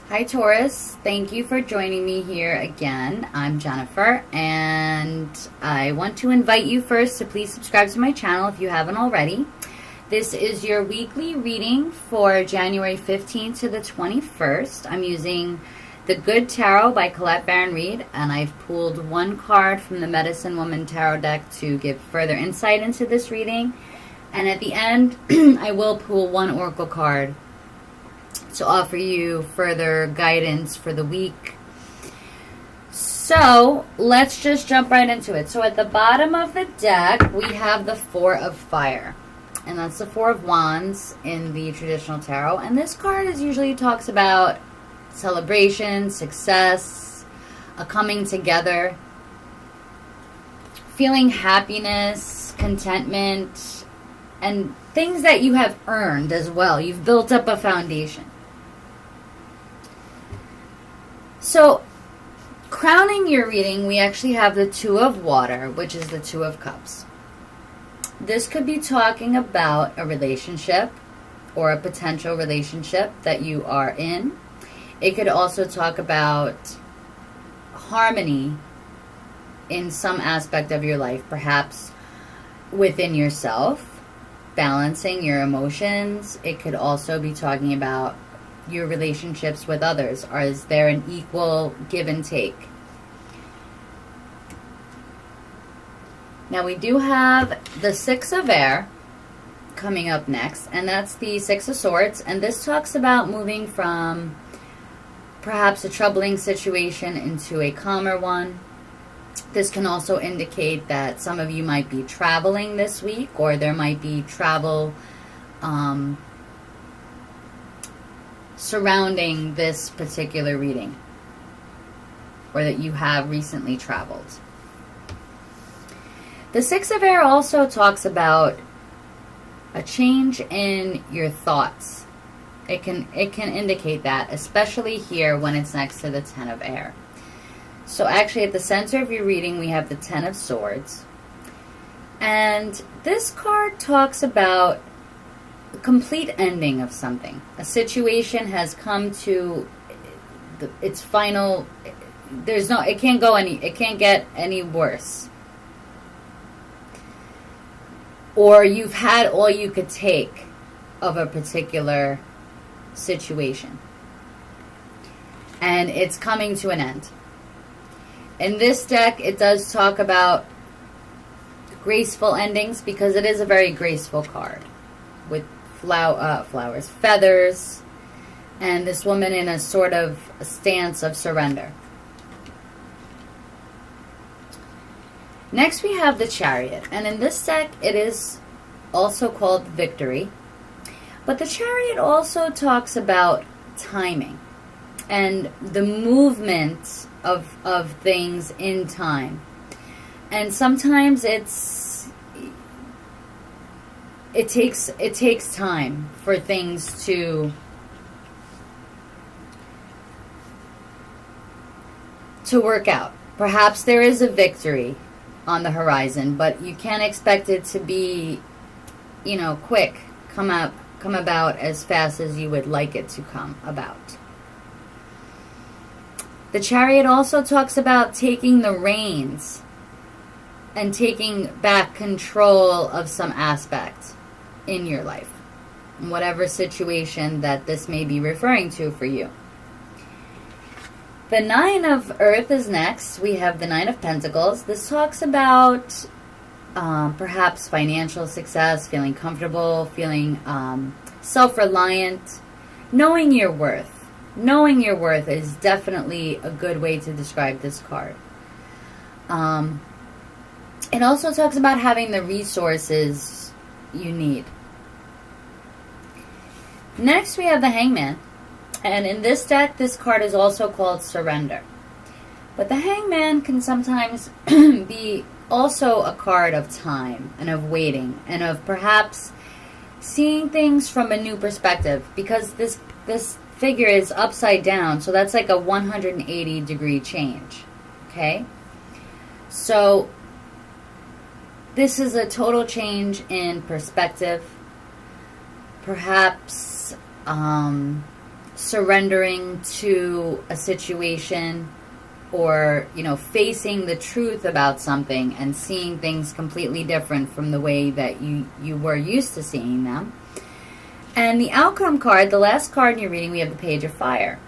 Hi Taurus, thank you for joining me here again. I'm Jennifer, and I want to invite you first to please subscribe to my channel if you haven't already. This is your weekly reading for January 15th to the 21st. I'm using the Good Tarot by Colette Baron Reid, and I've pulled one card from the Medicine Woman Tarot deck to give further insight into this reading. And at the end, I will pull one oracle card to offer you further guidance for the week. So let's just jump right into it. So at the bottom of the deck, we have the Four of Fire. And that's the Four of Wands in the traditional tarot. And this card usually talks about celebration, success, a coming together, feeling happiness, contentment, and things that you have earned as well. You've built up a foundation. So, crowning your reading, we actually have the Two of Water, which is the Two of Cups. This could be talking about a relationship or a potential relationship that you are in. It could also talk about harmony in some aspect of your life, perhaps within yourself, balancing your emotions. It could also be talking about your relationships with others. Or is there an equal give and take? Now we do have the Six of Air coming up next, and that's the Six of Swords, and this talks about moving from perhaps a troubling situation into a calmer one. This can also indicate that some of you might be traveling this week, or there might be travel surrounding this particular reading, or that you have recently traveled. The Six of Air also talks about a change in your thoughts. It can indicate that, especially here when it's next to the Ten of Air. So actually at the center of your reading we have the Ten of Swords, and this card talks about a complete ending of something. A situation has come to its final. It can't get any worse. Or you've had all you could take of a particular situation, and it's coming to an end. In this deck, it does talk about graceful endings, because it is a very graceful card with flowers, feathers, and this woman in a sort of a stance of surrender. Next we have the Chariot, and in this deck it is also called Victory, but the Chariot also talks about timing and the movement of things in time. And sometimes it takes time for things to work out. Perhaps there is a victory on the horizon, but you can't expect it to be, quick, come about as fast as you would like it to come about. The Chariot also talks about taking the reins and taking back control of some aspect in your life, in whatever situation that this may be referring to for you. The Nine of Earth is next. We have the Nine of Pentacles. This talks about perhaps financial success, feeling comfortable, feeling self-reliant, knowing your worth. Knowing your worth is definitely a good way to describe this card. It also talks about having the resources you need. Next we have the Hangman. And in this deck, this card is also called Surrender. But the Hangman can sometimes be also a card of time and of waiting and of perhaps seeing things from a new perspective, because this figure is upside down, so that's like a 180-degree change. Okay? So this is a total change in perspective. Perhaps surrendering to a situation, or, you know, facing the truth about something and seeing things completely different from the way that you were used to seeing them. And the outcome card, the last card in your reading, we have the Page of Fire.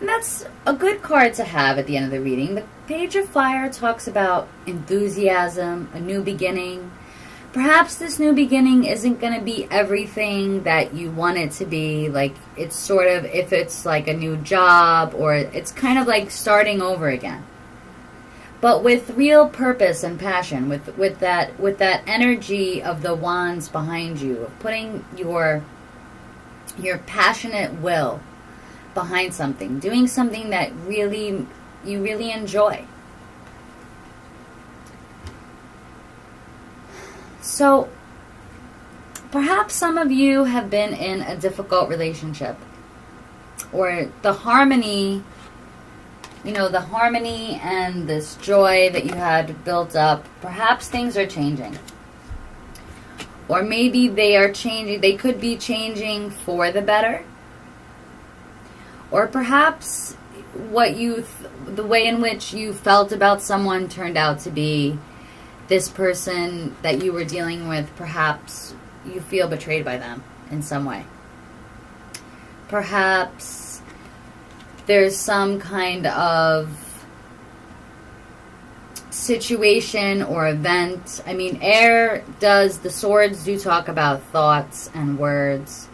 And that's a good card to have at the end of the reading. The Page of Fire talks about enthusiasm, a new beginning. Perhaps this new beginning isn't going to be everything that you want it to be. Like, it's sort of, if it's like a new job, or it's kind of like starting over again. But with real purpose and passion, with that energy of the wands behind you, of putting your passionate will behind something, doing something that you really enjoy. So, perhaps some of you have been in a difficult relationship, or the harmony, you know, the harmony and this joy that you had built up, perhaps things are changing. Or maybe they are changing, they could be changing for the better. Or perhaps the way in which you felt about someone turned out to be this person that you were dealing with. Perhaps you feel betrayed by them in some way. Perhaps there's some kind of situation or event. I mean, the swords do talk about thoughts and words.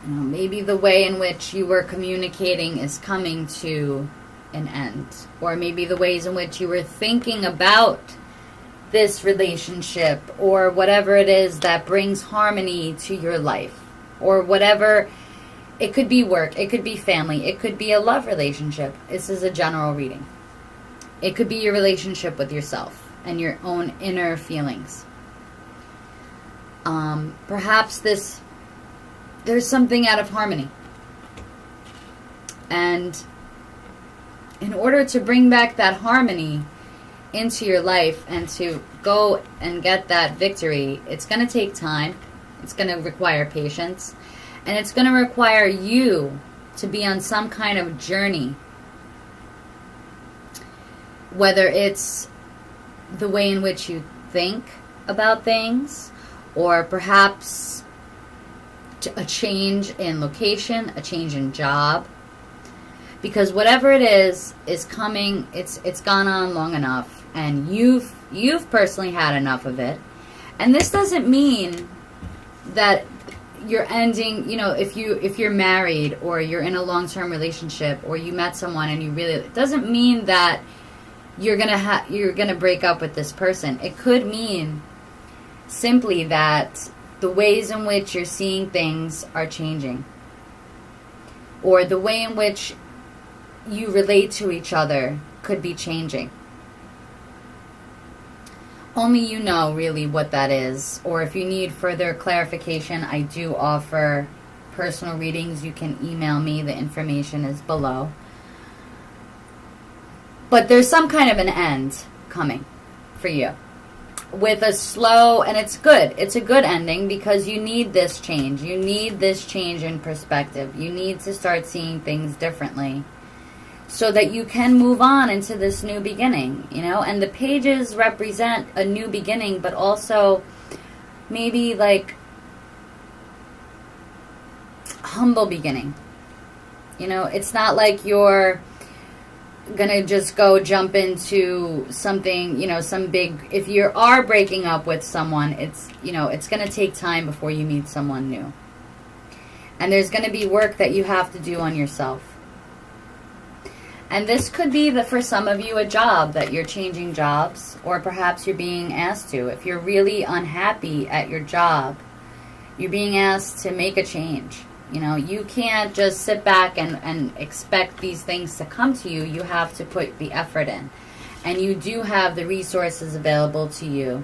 You know, maybe the way in which you were communicating is coming to an end. Or maybe the ways in which you were thinking about this relationship, or whatever it is that brings harmony to your life. Or whatever, it could be work, it could be family, it could be a love relationship. This is a general reading. It could be your relationship with yourself and your own inner feelings. Perhaps there's something out of harmony. And in order to bring back that harmony into your life and to go and get that victory, it's going to take time. It's going to require patience. And it's going to require you to be on some kind of journey. Whether it's the way in which you think about things, or perhaps a change in location, a change in job. Because whatever it is coming, it's gone on long enough, and you've personally had enough of it. And this doesn't mean that you're ending, you know, if you're married, or you're in a long-term relationship, or you met someone and it doesn't mean that you're gonna break up with this person. It could mean simply that the ways in which you're seeing things are changing, or the way in which you relate to each other could be changing. Only you know really what that is. Or if you need further clarification, I do offer personal readings. You can email me. The information is below. But there's some kind of an end coming for you. With a slow, and it's good. It's a good ending, because you need this change. You need this change in perspective. You need to start seeing things differently so that you can move on into this new beginning, you know? And the pages represent a new beginning, but also maybe like humble beginning. You know, it's not like you're gonna just go jump into something, you know, some big, if you are breaking up with someone, it's, you know, it's gonna take time before you meet someone new. And there's gonna be work that you have to do on yourself. And this could be, for some of you, a job, that you're changing jobs, or perhaps you're being asked to. If you're really unhappy at your job, you're being asked to make a change. You know, you can't just sit back and expect these things to come to you. You have to put the effort in. And you do have the resources available to you.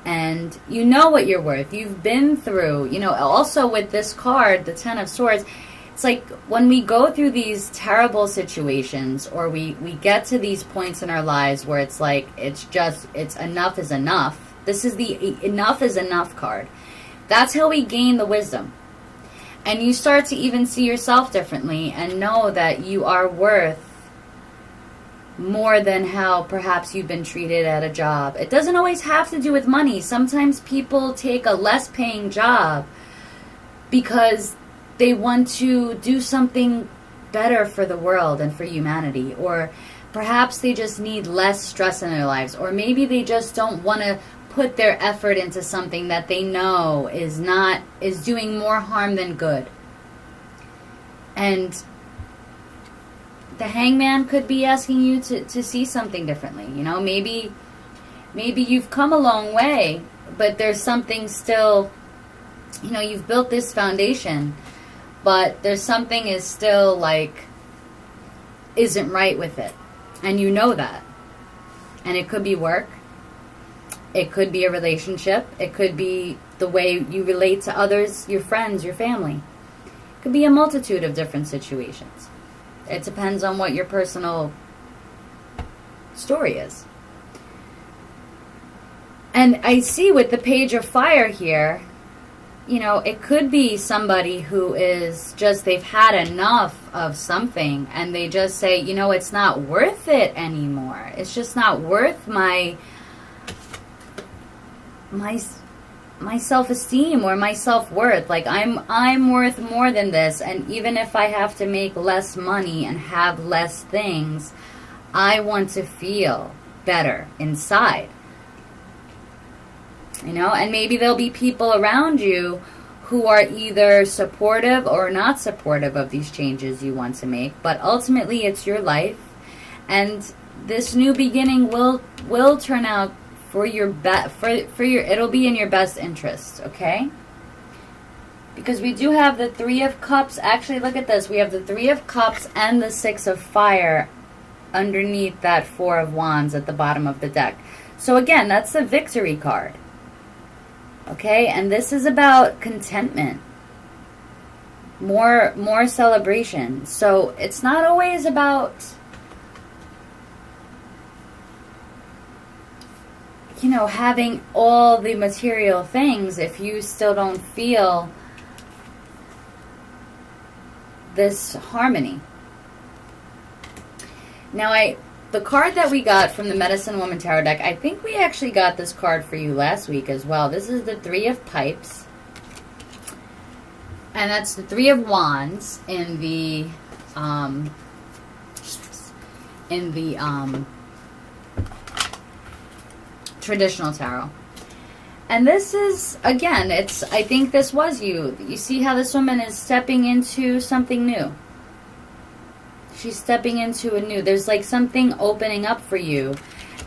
And you know what you're worth. You've been through, you know, also with this card, the Ten of Swords, it's like when we go through these terrible situations, or we get to these points in our lives where it's like, it's enough is enough. This is the enough is enough card. That's how we gain the wisdom. And you start to even see yourself differently and know that you are worth more than how perhaps you've been treated at a job. It doesn't always have to do with money. Sometimes people take a less paying job because they want to do something better for the world and for humanity. Or perhaps they just need less stress in their lives. Or maybe they just don't want to put their effort into something that they know is doing more harm than good. And the Hangman could be asking you to see something differently. You know, maybe you've come a long way, but there's something still, you know, you've built this foundation, but there's something is still like isn't right with it. And you know that. And it could be work. It could be a relationship. It could be the way you relate to others, your friends, your family. It could be a multitude of different situations. It depends on what your personal story is. And I see with the Page of Fire here, you know, it could be somebody who is just, they've had enough of something and they just say, you know, it's not worth it anymore. It's just not worth my self-esteem or my self-worth. Like I'm worth more than this, and even if I have to make less money and have less things, I want to feel better inside. You know, and maybe there'll be people around you who are either supportive or not supportive of these changes you want to make, but ultimately it's your life, and this new beginning will turn out for your it'll be in your best interest, okay? Because we do have the Three of Cups. Actually, look at this. We have the Three of Cups and the Six of Fire underneath that Four of Wands at the bottom of the deck. So again, that's the victory card. Okay? And this is about contentment. More celebration. So it's not always about, you know, having all the material things if you still don't feel this harmony. Now, the card that we got from the Medicine Woman Tarot deck, I think we actually got this card for you last week as well. This is the Three of Pipes. And that's the Three of Wands in the traditional tarot. And this is, again, I think this was you. You see how this woman is stepping into something new. She's stepping into a new, there's like something opening up for you.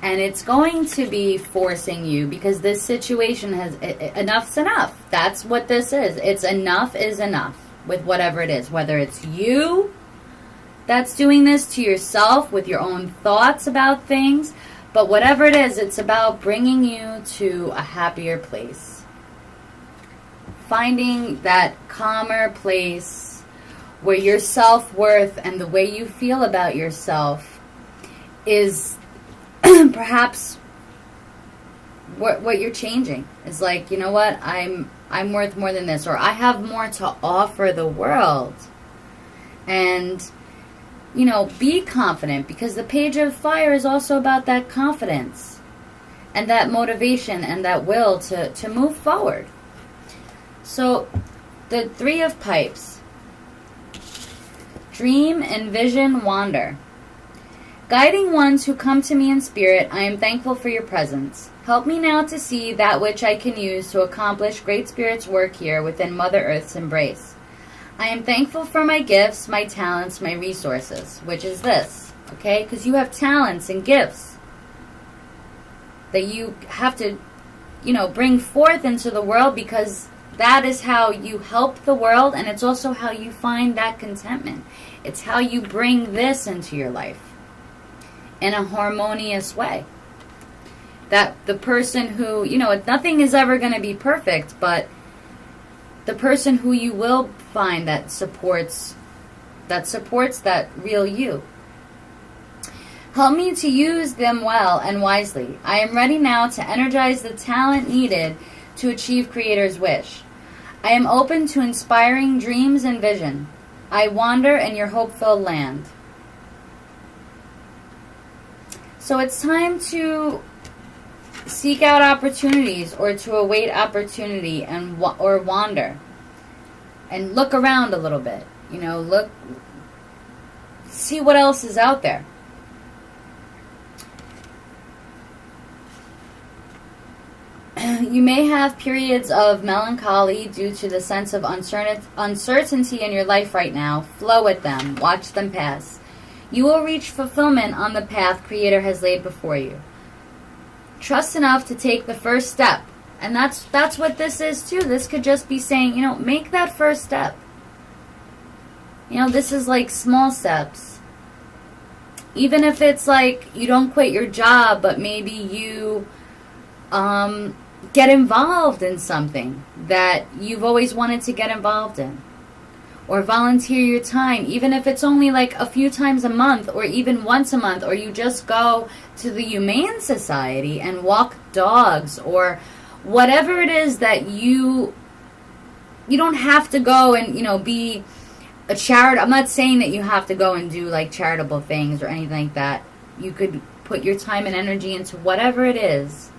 And it's going to be forcing you, because this situation has, enough's enough. That's what this is. It's enough is enough with whatever it is. Whether it's you that's doing this to yourself with your own thoughts about things. But whatever it is, it's about bringing you to a happier place. Finding that calmer place where your self-worth and the way you feel about yourself is perhaps what you're changing. It's like, you know what, I'm worth more than this, or I have more to offer the world. And, you know, be confident, because the Page of Fire is also about that confidence and that motivation and that will to move forward. So the Three of Pipes. Dream, envision, wander. Guiding ones who come to me in spirit, I am thankful for your presence. Help me now to see that which I can use to accomplish Great Spirit's work here within Mother Earth's embrace. I am thankful for my gifts, my talents, my resources, which is this, okay? Because you have talents and gifts that you have to, you know, bring forth into the world, because that is how you help the world, and it's also how you find that contentment. It's how you bring this into your life in a harmonious way. That the person who, you know, nothing is ever going to be perfect, but the person who you will find that supports that real you. Help me to use them well and wisely. I am ready now to energize the talent needed to achieve Creator's wish. I am open to inspiring dreams and vision. I wander in your hope-filled land. So it's time to seek out opportunities or to await opportunity and or wander and look around a little bit. You know, see what else is out there. You may have periods of melancholy due to the sense of uncertainty in your life right now. Flow with them. Watch them pass. You will reach fulfillment on the path Creator has laid before you. Trust enough to take the first step. And that's what this is too. This could just be saying, you know, make that first step. You know, this is like small steps. Even if it's like you don't quit your job, but maybe you get involved in something that you've always wanted to get involved in. Or volunteer your time, even if it's only like a few times a month or even once a month, or you just go to the Humane Society and walk dogs, or whatever it is that you don't have to go and, you know, be a charity. I'm not saying that you have to go and do like charitable things or anything like that. You could put your time and energy into whatever it is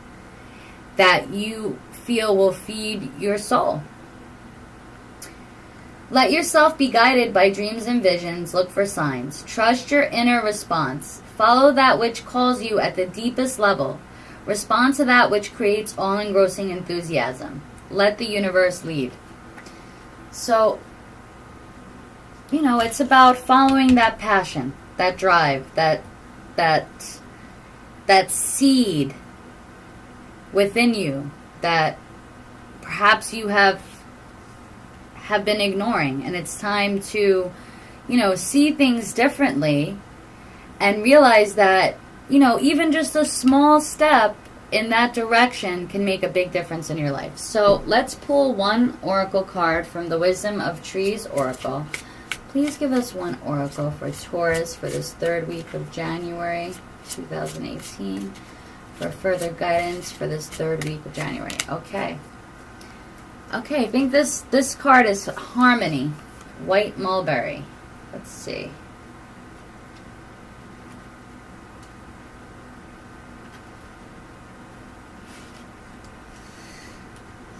that you feel will feed your soul. Let yourself be guided by dreams and visions. Look for signs. Trust your inner response. Follow that which calls you at the deepest level. Respond to that which creates all-engrossing enthusiasm. Let the universe lead. So, you know, it's about following that passion, that drive, that seed within you that perhaps you have been ignoring, and it's time to, you know, see things differently and realize that, you know, even just a small step in that direction can make a big difference in your life. So let's pull one oracle card from the Wisdom of Trees Oracle. Please give us one oracle for Taurus for this third week of January 2018 for further guidance for this third week of January. Okay, I think this card is Harmony, White Mulberry. Let's see.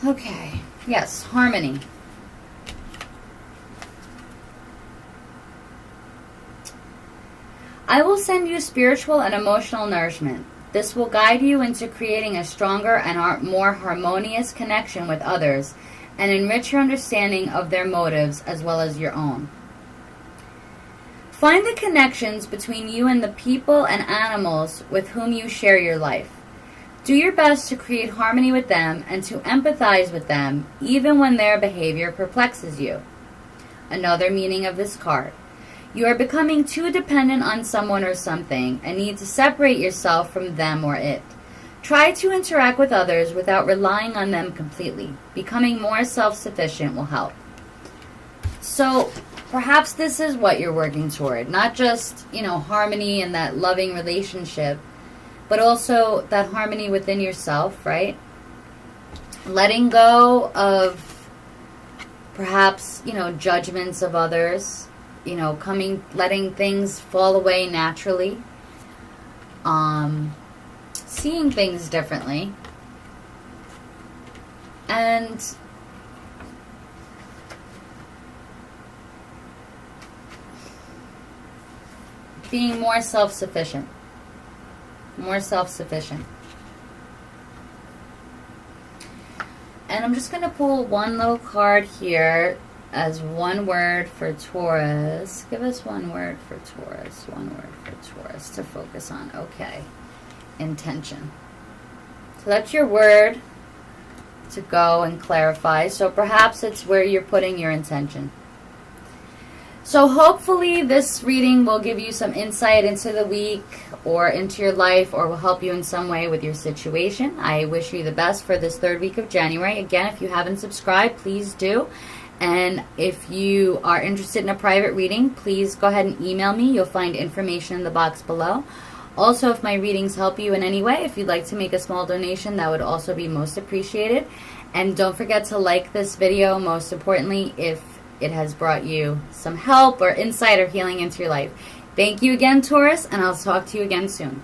Okay, yes, Harmony. I will send you spiritual and emotional nourishment. This will guide you into creating a stronger and more harmonious connection with others and enrich your understanding of their motives as well as your own. Find the connections between you and the people and animals with whom you share your life. Do your best to create harmony with them and to empathize with them even when their behavior perplexes you. Another meaning of this card. You are becoming too dependent on someone or something and need to separate yourself from them or it. Try to interact with others without relying on them completely. Becoming more self-sufficient will help. So perhaps this is what you're working toward. Not just, you know, harmony and that loving relationship, but also that harmony within yourself, right? Letting go of perhaps, you know, judgments of others. You know, letting things fall away naturally. Seeing things differently. And being more self-sufficient. More self-sufficient. And I'm just going to pull one little card here as one word for Taurus. Give us one word for Taurus. One word for Taurus to focus on. Okay. Intention. So that's your word to go and clarify. So perhaps it's where you're putting your intention. So hopefully this reading will give you some insight into the week or into your life, or will help you in some way with your situation. I wish you the best for this third week of January. Again, if you haven't subscribed, please do. And if you are interested in a private reading, please go ahead and email me. You'll find information in the box below. Also, if my readings help you in any way, if you'd like to make a small donation, that would also be most appreciated. And don't forget to like this video, most importantly, if it has brought you some help or insight or healing into your life. Thank you again, Taurus, and I'll talk to you again soon.